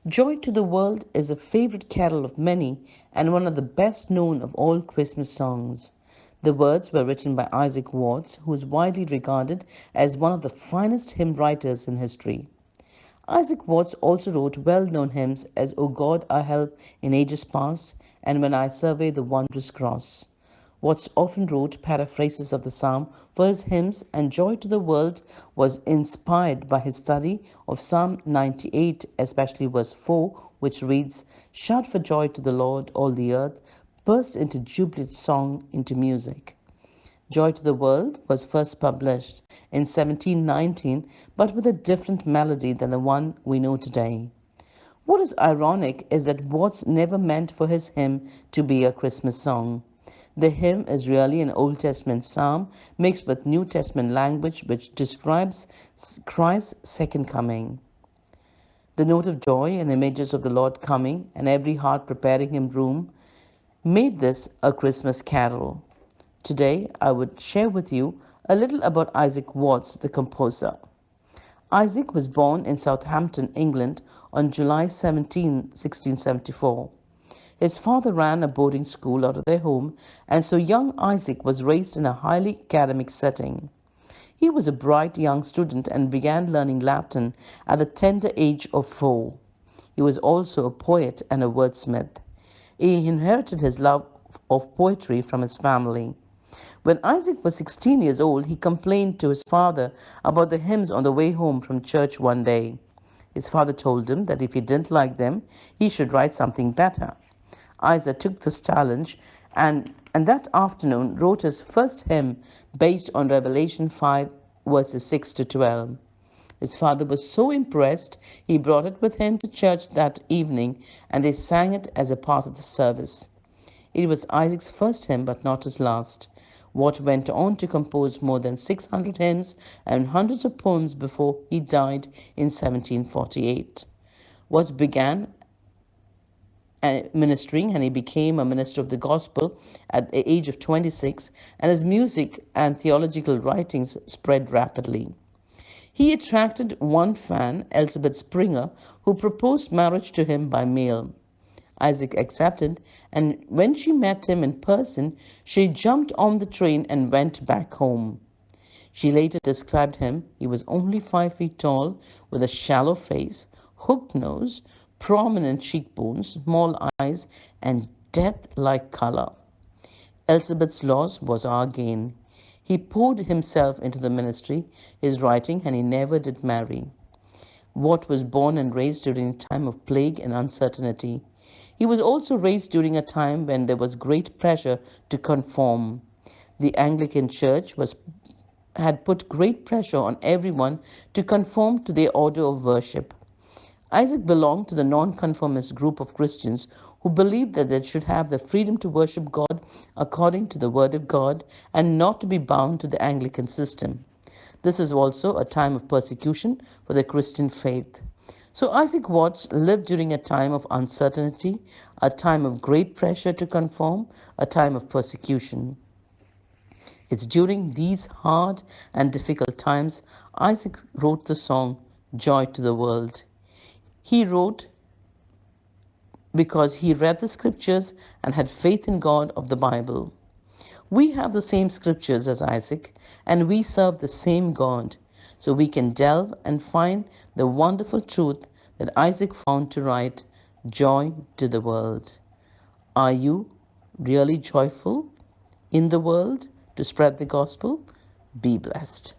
Joy to the World is a favorite carol of many and one of the best known of all Christmas songs. The words were written by Isaac Watts, who is widely regarded as one of the finest hymn writers in history. Isaac Watts also wrote well known hymns as O God, our help in ages past, and When I Survey the Wondrous Cross. Watts often wrote paraphrases of the psalm for his hymns, and Joy to the World was inspired by his study of Psalm 98, especially verse 4, which reads, Shout for joy to the Lord, all the earth, burst into jubilant song, into music. Joy to the World was first published in 1719, but with a different melody than the one we know today. What is ironic is that Watts never meant for his hymn to be a Christmas song. The hymn is really an Old Testament psalm mixed with New Testament language which describes Christ's second coming. The note of joy and images of the Lord coming and every heart preparing him room made this a Christmas carol. Today, I would share with you a little about Isaac Watts, the composer. Isaac was born in Southampton, England on July 17, 1674. His father ran a boarding school out of their home, and so young Isaac was raised in a highly academic setting. He was a bright young student and began learning Latin at the tender age of 4. He was also a poet and a wordsmith. He inherited his love of poetry from his family. When Isaac was 16 years old, he complained to his father about the hymns on the way home from church one day. His father told him that if he didn't like them, he should write something better. Isaac took this challenge and that afternoon wrote his first hymn based on Revelation 5, verses 6 to 12. His father was so impressed, he brought it with him to church that evening and they sang it as a part of the service. It was Isaac's first hymn, but not his last. Watt went on to compose more than 600 hymns and hundreds of poems before he died in 1748. Watt began ministering and he became a minister of the gospel at the age of 26, and his music and theological writings spread rapidly. He attracted one fan, Elizabeth Springer, who proposed marriage to him by mail. Isaac accepted, and when she met him in person, she jumped on the train and went back home. She later described him. He was only 5 feet tall, with a shallow face, hooked nose, prominent cheekbones, small eyes, and death like color. Elizabeth's loss was our gain. He poured himself into the ministry, his writing, and he never did marry. Watt was born and raised during a time of plague and uncertainty. He was also raised during a time when there was great pressure to conform. The Anglican Church had put great pressure on everyone to conform to their order of worship. Isaac belonged to the nonconformist group of Christians who believed that they should have the freedom to worship God according to the Word of God and not to be bound to the Anglican system. This is also a time of persecution for the Christian faith. So Isaac Watts lived during a time of uncertainty, a time of great pressure to conform, a time of persecution. It's during these hard and difficult times Isaac wrote the song Joy to the World. He wrote because he read the scriptures and had faith in God of the Bible. We have the same scriptures as Isaac, and we serve the same God, so we can delve and find the wonderful truth that Isaac found to write joy to the world. Are you really joyful in the world to spread the gospel? Be blessed.